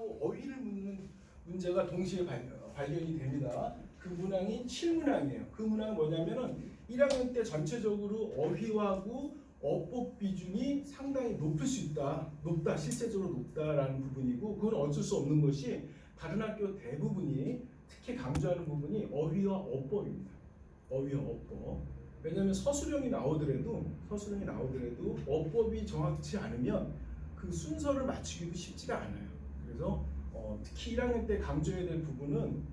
어법하고 어휘를 묻는 문제가 동시에 발견이 됩니다. 그 문항이 7문항이에요. 그 문항은 뭐냐면은 1학년 때 전체적으로 어휘하고 어법 비중이 상당히 높을 수 있다. 높다. 실제적으로 높다라는 부분이고, 그건 어쩔 수 없는 것이 다른 학교 대부분이 특히 강조하는 부분이 어휘와 어법입니다. 어휘와 어법. 왜냐하면 서술형이 나오더라도 어법이 정확치 않으면 그 순서를 맞추기도 쉽지가 않아요. 그래서 특히 1학년 때 강조해야 될 부분은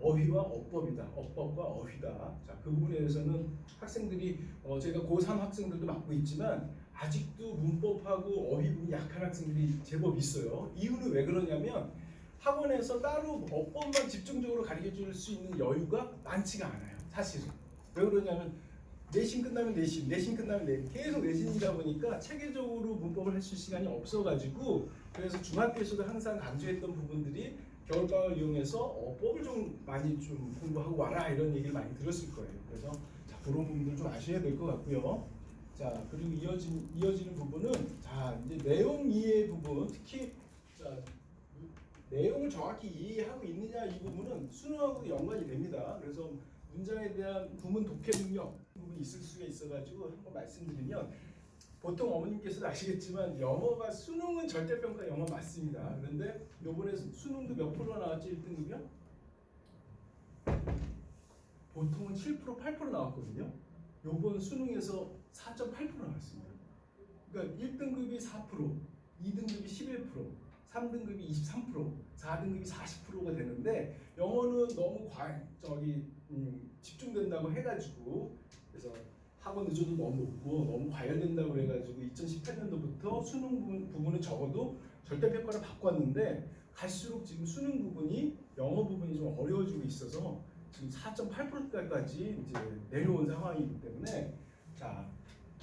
어휘와 어법이다. 어법과 어휘다. 자, 그 부분에 대해서는 학생들이 제가 고3 학생들도 맡고 있지만 아직도 문법하고 어휘 부분이 약한 학생들이 제법 있어요. 이유는 왜 그러냐면 학원에서 따로 어법만 집중적으로 가르쳐 줄 수 있는 여유가 많지가 않아요. 사실은. 왜 그러냐면 내신 끝나면 내신 끝나면 내신, 계속 내신이다 보니까 체계적으로 문법을 할 수 있는 시간이 없어가지고, 그래서 중학교에서도 항상 강조했던 부분들이 겨울방학을 이용해서 어법을 좀 많이 좀 공부하고 와라 이런 얘기를 많이 들었을 거예요. 그래서 자, 그런 부분들 좀 아셔야 될 것 같고요. 자, 그리고 이어지는 부분은 자, 이제 내용 이해 부분, 특히 자, 내용을 정확히 이해하고 있느냐 이 부분은 수능하고도 연관이 됩니다. 그래서 문장에 대한 구문 독해 능력 부분이 있을 수가 있어가지고 한번 말씀드리면, 보통 어머님께서도 아시겠지만 영어가 수능은 절대평가 영어 맞습니다. 그런데 요번에 수능도 몇 프로 나왔지 1등급이요? 보통은 7% 8% 나왔거든요. 요번 수능에서 4.8% 나왔습니다. 그러니까 1등급이 4%, 2등급이 11%, 3등급이 23%, 4등급이 40%가 되는데, 영어는 너무 집중된다고 해가지고, 그래서 학원 의존도 너무 높고 너무 과열된다고 해가지고 2018년도부터 수능 부분은 적어도 절대평가를 바꿨는데, 갈수록 지금 수능 부분이 영어 부분이 좀 어려워지고 있어서 지금 4.8%까지 이제 내려온 상황이기 때문에, 자,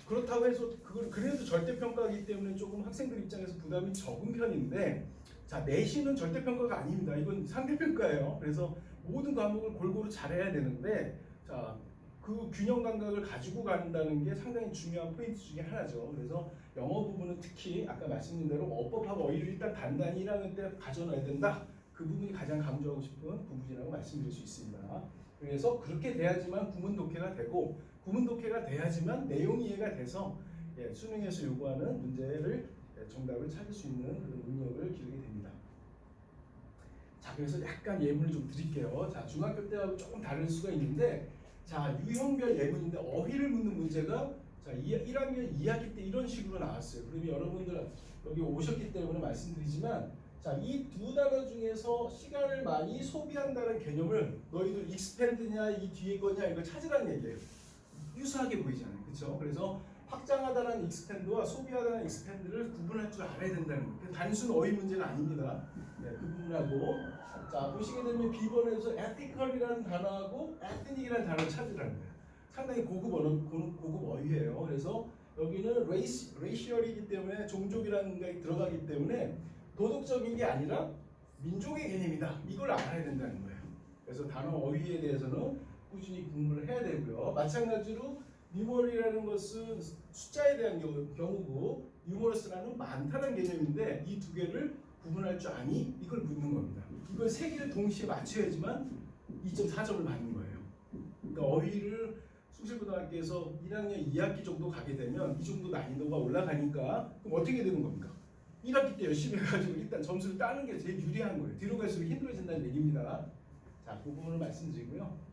그렇다고 해서 그걸 그래도 절대평가이기 때문에 조금 학생들 입장에서 부담이 적은 편인데, 자, 내신은 절대평가가 아닙니다. 이건 상대평가예요. 그래서 모든 과목을 골고루 잘해야 되는데, 자, 그 균형 감각을 가지고 간다는 게 상당히 중요한 포인트 중에 하나죠. 그래서 영어 부분은 특히 아까 말씀드린 대로 어법하고 어휘를 일단 단단히 1학년 때 가져놔야 된다. 그 부분이 가장 강조하고 싶은 부분이라고 말씀드릴 수 있습니다. 그래서 그렇게 돼야지만 구문 독해가 되고, 구문 독해가 돼야지만 내용 이해가 돼서 수능에서 요구하는 문제를 정답을 찾을 수 있는 그런 능력을 기르게 됩니다. 자, 그래서 약간 예문을 좀 드릴게요. 자, 중학교 때하고 조금 다를 수가 있는데, 자, 유형별 예문인데 어휘를 묻는 문제가 자, 1학년 2학기 때 이런 식으로 나왔어요. 그러면 여러분들 여기 오셨기 때문에 말씀드리지만, 자, 이 두 단어 중에서 시간을 많이 소비한다는 개념을 너희들 익스펜드냐 이 뒤에 거냐 이걸 찾으라는 얘기예요. 유사하게 보이잖아요. 그렇죠? 그래서 확장하다는 익스펜드와 소비하다는 익스펜드를 구분할 줄 알아야 된다는 거예요. 단순 어휘 문제는 아닙니다. 네, 그 부분하고, 자, 보시게 되면 B번에서 ethical이라는 단어하고 ethnic이라는 단어를 찾으라는 거예요. 상당히 고급 어휘예요. 그래서 여기는 racial이기 때문에 종족이라는 게 들어가기 때문에 도덕적인 게 아니라 민족의 개념이다. 이걸 알아야 된다는 거예요. 그래서 단어 어휘에 대해서는 꾸준히 공부를 해야 되고요. 마찬가지로 뉴머리라는 것은 숫자에 대한 경우고, 유머러스라는 많다는 개념인데, 이 두 개를 구분할 줄 아니? 이걸 묻는 겁니다. 이걸 세 개를 동시에 맞춰야지만 2.4점을 받는 거예요. 그러니까 어휘를 숭실고등학교에서 1학년 2학기 정도 가게 되면 이 정도 난이도가 올라가니까, 그럼 어떻게 되는 겁니까? 1학기 때 열심히 해가지고 일단 점수를 따는 게 제일 유리한 거예요. 뒤로 갈수록 힘들어진다는 얘기입니다. 자, 그 부분을 말씀드리고요.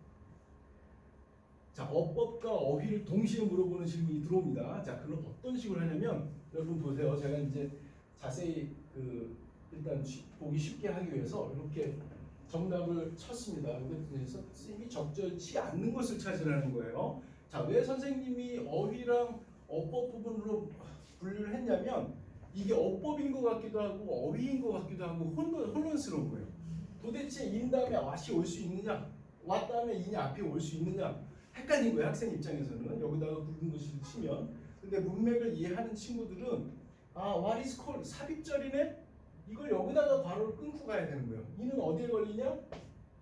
자, 어법과 어휘를 동시에 물어보는 질문이 들어옵니다. 자, 그럼 어떤 식으로 하냐면, 여러분 보세요. 제가 이제 자세히 일단 보기 쉽게 하기 위해서 이렇게 정답을 쳤습니다. 그래서 선생님이 적절치 않는 것을 찾으라는 거예요. 자, 왜 선생님이 어휘랑 어법 부분으로 분류를 했냐면, 이게 어법인 것 같기도 하고 어휘인 것 같기도 하고 혼란스러운 거예요. 도대체 인 다음에 왓이 올 수 있느냐, 왓 다음에 인이 앞에 올 수 있느냐, 헷갈린 거예요. 학생 입장에서는. 여기다가 굵은 글씨를 치면. 근데 문맥을 이해하는 친구들은 what is called 삽입절이네? 이걸 여기다가 괄호를 끊고 가야 되는 거예요. 이는 어디에 걸리냐?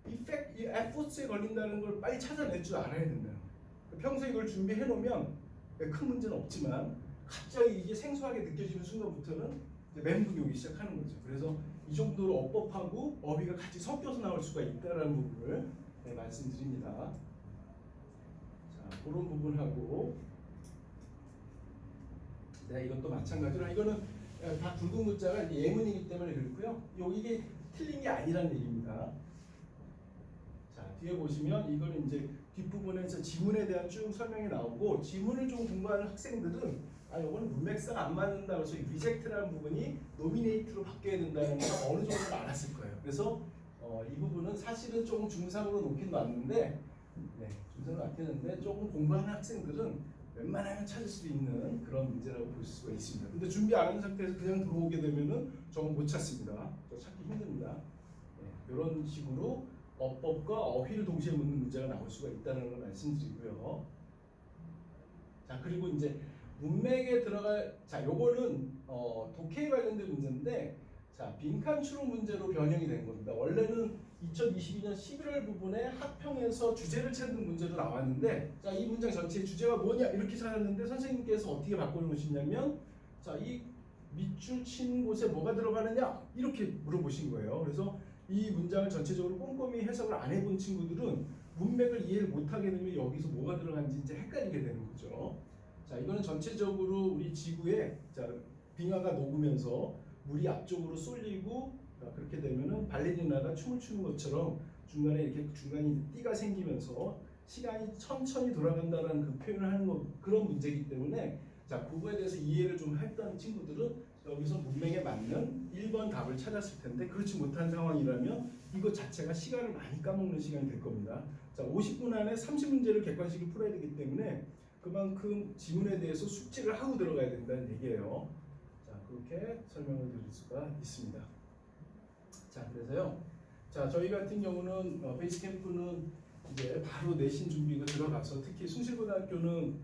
effect, efforts에 걸린다는 걸 빨리 찾아낼 줄 알아야 된다는 거예요. 평소에 이걸 준비해 놓으면 큰 문제는 없지만, 갑자기 이게 생소하게 느껴지는 순간부터는 이제 멘붕이 오기 시작하는 거죠. 그래서 이 정도로 어법하고 어휘가 같이 섞여서 나올 수가 있다라는 부분을 말씀드립니다. 자, 그런 부분하고 이것도 마찬가지로 이거는 다 굵은 글자가 예문이기 때문에 그렇고요. 이게 틀린 게 아니라는 얘기입니다. 자, 뒤에 보시면 이거는 이제 뒷부분에서 지문에 대한 쭉 설명이 나오고 지문을 좀 공부하는 학생들은 이거는 문맥상 안 맞는다 그래서 리젝트라는 부분이 노미네이트로 바뀌어야 된다는 걸 어느 정도 알았을 거예요. 그래서 이 부분은 사실은 조금 중상으로 놓긴 놨는데 중상으로 놨겠는데 조금 공부하는 학생들은 웬만하면 찾을 수 있는 그런 문제라고 볼 수가 있습니다. 근데 준비 안 한 상태에서 그냥 들어오게 되면은 저건 못 찾습니다. 찾기 힘듭니다. 이런 식으로 어법과 어휘를 동시에 묻는 문제가 나올 수가 있다는 걸 말씀드리고요. 자, 그리고 이제 문맥에 들어갈 요거는 독해에 관련된 문제인데 빈칸 추론 문제로 변형이 된 겁니다. 원래는 2022년 11월 부분에 학평에서 주제를 찾는 문제로 나왔는데 이 문장 전체의 주제가 뭐냐 이렇게 찾았는데 선생님께서 어떻게 바꿔놓으시냐면 이 밑줄 친 곳에 뭐가 들어가느냐 이렇게 물어보신 거예요. 그래서 이 문장을 전체적으로 꼼꼼히 해석을 안 해본 친구들은 문맥을 이해를 못하게 되면 여기서 뭐가 들어간지 이제 헷갈리게 되는 거죠. 이거는 전체적으로 우리 지구에 빙하가 녹으면서 물이 앞쪽으로 쏠리고 그렇게 되면은 발레리나가 춤을 추는 것처럼 중간에 이렇게 중간에 띠가 생기면서 시간이 천천히 돌아간다는 그 표현을 하는 그런 문제이기 때문에 그거에 대해서 이해를 좀 했던 친구들은 여기서 문맥에 맞는 1번 답을 찾았을 텐데 그렇지 못한 상황이라면 이것 자체가 시간을 많이 까먹는 시간이 될 겁니다. 50분 안에 30문제를 객관식을 풀어야 되기 때문에 그만큼 지문에 대해서 숙지를 하고 들어가야 된다는 얘기예요. 그렇게 설명을 드릴 수가 있습니다. 그래서요. 저희 같은 경우는 베이스캠프는 이제 바로 내신 준비가 들어가서 특히 숭실고등학교는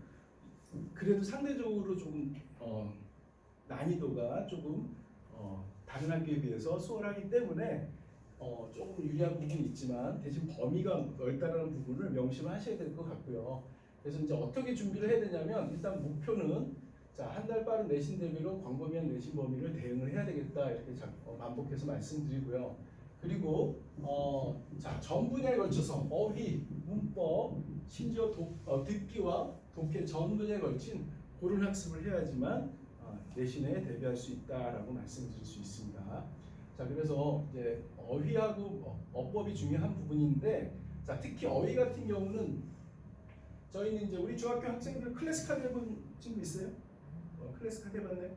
그래도 상대적으로 조금 난이도가 조금 다른 학교에 비해서 수월하기 때문에 조금 유리한 부분이 있지만 대신 범위가 넓다라는 부분을 명심하셔야 될 것 같고요. 그래서 이제 어떻게 준비를 해야 되냐면 일단 목표는 한 달 빠른 내신 대비로 광범위한 내신 범위를 대응을 해야 되겠다 이렇게 반복해서 말씀드리고요. 그리고 전 분야에 걸쳐서 어휘, 문법, 심지어 듣기와 독해 전 분야에 걸친 그런 학습을 해야지만 내신에 대비할 수 있다라고 말씀드릴 수 있습니다. 그래서 이제 어휘하고 어법이 중요한 부분인데 특히 어휘 같은 경우는 저희는 이제 우리 중학교 학생들 클래스카드 해본 친구 있어요? 클래스카드 해봤나요?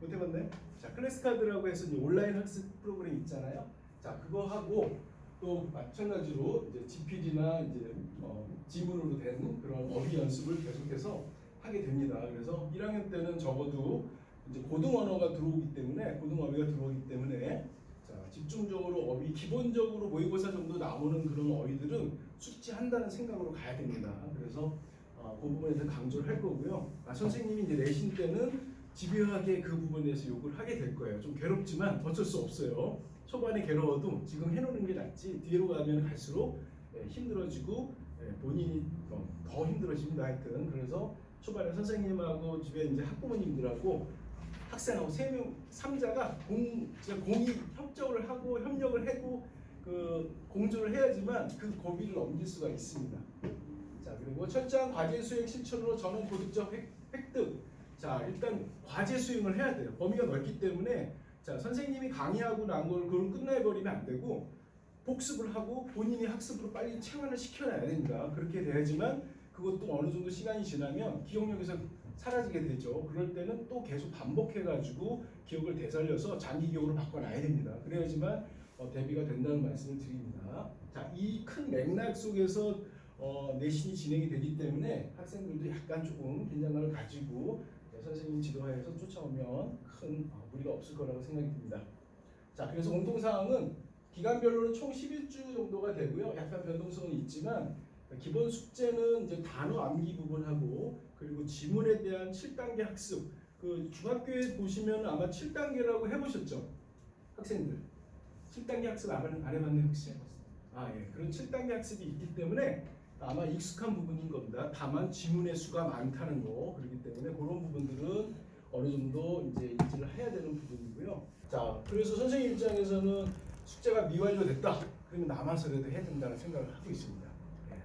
못 해봤나요? 클래스카드라고 해서 이제 온라인 학습 프로그램 있잖아요. 그거 하고 또 마찬가지로 이제 GPD나 이제 지문으로 된 그런 어휘 연습을 계속해서 하게 됩니다. 그래서 1학년 때는 적어도 이제 고등 언어가 들어오기 때문에 어휘가 들어오기 때문에 집중적으로 어휘 기본적으로 모의고사 정도 나오는 그런 어휘들은 숙지한다는 생각으로 가야 됩니다. 그래서 그 부분에 대해서 강조를 할 거고요. 선생님이 이제 내신 때는 집요하게 그 부분에 대해서 요구를 하게 될 거예요. 좀 괴롭지만 어쩔 수 없어요. 초반에 괴로워도 지금 해놓는 게 낫지 뒤로 가면 갈수록 힘들어지고 본인이 더 힘들어집니다. 하여튼 그래서 초반에 선생님하고 집에 이제 학부모님들하고 학생하고 3명 3자가 공이 협조를 하고 협력을 하고 공조를 해야지만 그 고비를 넘길 수가 있습니다. 그리고 철저한 과제 수행 실천으로 전원 고득점 획득. 일단 과제 수행을 해야 돼요. 범위가 넓기 때문에 선생님이 강의하고 난 걸 그걸 끝내버리면 안 되고 복습을 하고 본인이 학습으로 빨리 체화를 시켜놔야 됩니다. 그렇게 돼야지만 그것도 어느 정도 시간이 지나면 기억력에서 사라지게 되죠. 그럴 때는 또 계속 반복해가지고 기억을 되살려서 장기 기억으로 바꿔놔야 됩니다. 그래야지만 대비가 된다는 말씀을 드립니다. 이 큰 맥락 속에서 내신이 진행이 되기 때문에 학생들도 약간 조금 긴장감을 가지고 선생님 지도하에서 쫓아오면 큰 무리가 없을 거라고 생각이 듭니다. 그래서 공통사항은 기간별로는 총 11주 정도가 되고요. 약간 변동성은 있지만 기본 숙제는 이제 단어 암기 부분하고 그리고 지문에 대한 7단계 학습. 중학교에 보시면 아마 7단계라고 해보셨죠? 학생들 7단계 학습 안 해봤나요 혹시? 예. 그런 7단계 학습이 있기 때문에 아마 익숙한 부분인 겁니다. 다만 지문의 수가 많다는 거 그렇기 때문에 그런 부분들은 어느 정도 이제 인지를 해야 되는 부분이고요. 자, 그래서 선생님 입장에서는 숙제가 미완료됐다. 그러면 남아서라도 해야 된다는 생각을 하고 있습니다. 예.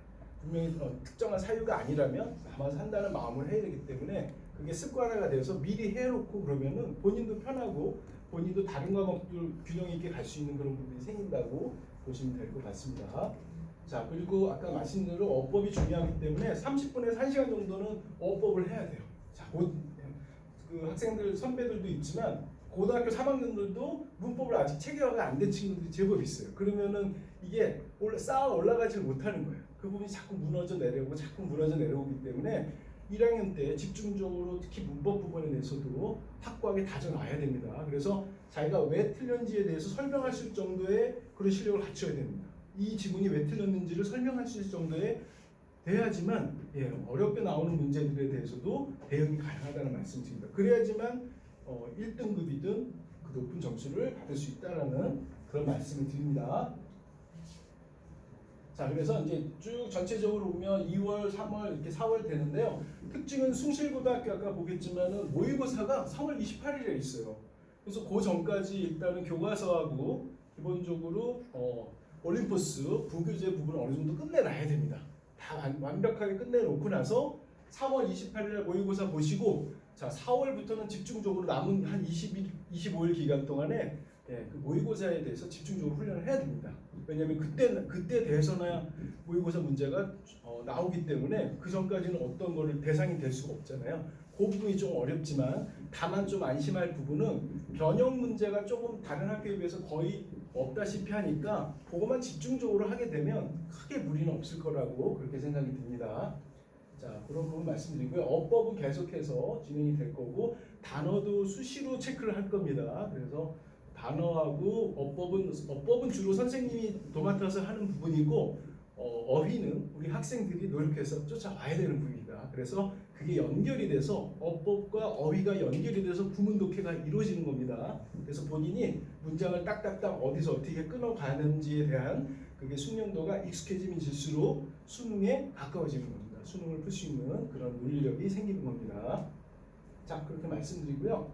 분명히 특정한 사유가 아니라면 남아서 한다는 마음을 해야 되기 때문에 그게 습관화가 돼서 미리 해놓고 그러면은 본인도 편하고 본인도 다른 과목들 균형 있게 갈 수 있는 그런 부분이 생긴다고 보시면 될 것 같습니다. 자, 그리고 아까 말씀드린 대로 어법이 중요하기 때문에 30분에서 1시간 정도는 어법을 해야 돼요. 자, 그 학생들 선배들도 있지만 고등학교 3학년들도 문법을 아직 체계화가 안 된 친구들이 제법 있어요. 그러면은 이게 쌓아 올라가질 못하는 거예요. 그 부분이 자꾸 무너져 내려오고 자꾸 무너져 내려오기 때문에 1학년 때 집중적으로 특히 문법 부분에 대해서도 확고하게 다져놔야 됩니다. 그래서 자기가 왜 틀렸는지에 대해서 설명할 수 있을 정도의 그런 실력을 갖춰야 됩니다. 이 지문이 왜 틀렸는지를 설명할 수 있을 정도의 돼야지만 어렵게 나오는 문제들에 대해서도 대응이 가능하다는 말씀드립니다. 그래야지만 1등급이든 그 높은 점수를 받을 수 있다라는 그런 말씀을 드립니다. 자, 그래서 이제 쭉 전체적으로 보면 2월, 3월 이렇게 4월 되는데요. 특징은 숭실고등학교 아까 보겠지만은 모의고사가 3월 28일에 있어요. 그래서 그 전까지 일단은 교과서하고 기본적으로 올림포스 부교재 부분을 어느 정도 끝내놔야 됩니다. 다 완벽하게 끝내놓고 나서 3월 28일 모의고사 보시고 자 4월부터는 집중적으로 남은 한 25일 기간 동안에 그 모의고사에 대해서 집중적으로 훈련을 해야 됩니다. 왜냐하면 그때 대해서나 모의고사 문제가 나오기 때문에 그 전까지는 어떤 거를 대상이 될 수가 없잖아요. 그 부분이 좀 어렵지만 다만 좀 안심할 부분은 변형 문제가 조금 다른 학교에 비해서 거의 없다시피 하니까 그것만 집중적으로 하게 되면 크게 무리는 없을 거라고 그렇게 생각이 듭니다. 자, 그런 부분 말씀드리고요. 어법은 계속해서 진행이 될 거고 단어도 수시로 체크를 할 겁니다. 그래서 단어하고 어법은 주로 선생님이 도맡아서 하는 부분이고 어휘는 우리 학생들이 노력해서 쫓아와야 되는 부분이다. 그래서 그게 연결이 돼서 어법과 어휘가 연결이 돼서 구문 독해가 이루어지는 겁니다. 그래서 본인이 문장을 딱딱딱 어디서 어떻게 끊어가는지에 대한 그게 숙련도가 익숙해지면질수록 수능에 가까워지는 겁니다. 수능을 풀 수 있는 그런 논리력이 생기는 겁니다. 자, 그렇게 말씀드리고요.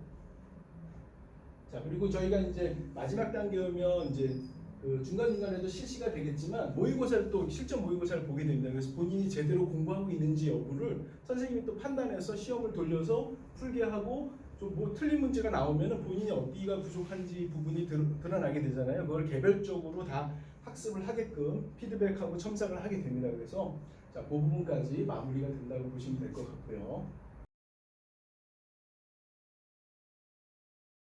자, 그리고 저희가 이제 마지막 단계 오면 이제 그 중간중간에도 실시가 되겠지만 모의고사를 또 실전 모의고사를 보게 됩니다. 그래서 본인이 제대로 공부하고 있는지 여부를 선생님이 또 판단해서 시험을 돌려서 풀게 하고 좀 뭐 틀린 문제가 나오면 본인이 어디가 부족한지 부분이 드러나게 되잖아요. 그걸 개별적으로 다 학습을 하게끔 피드백하고 첨삭을 하게 됩니다. 그래서 자, 그 부분까지 마무리가 된다고 보시면 될 것 같고요.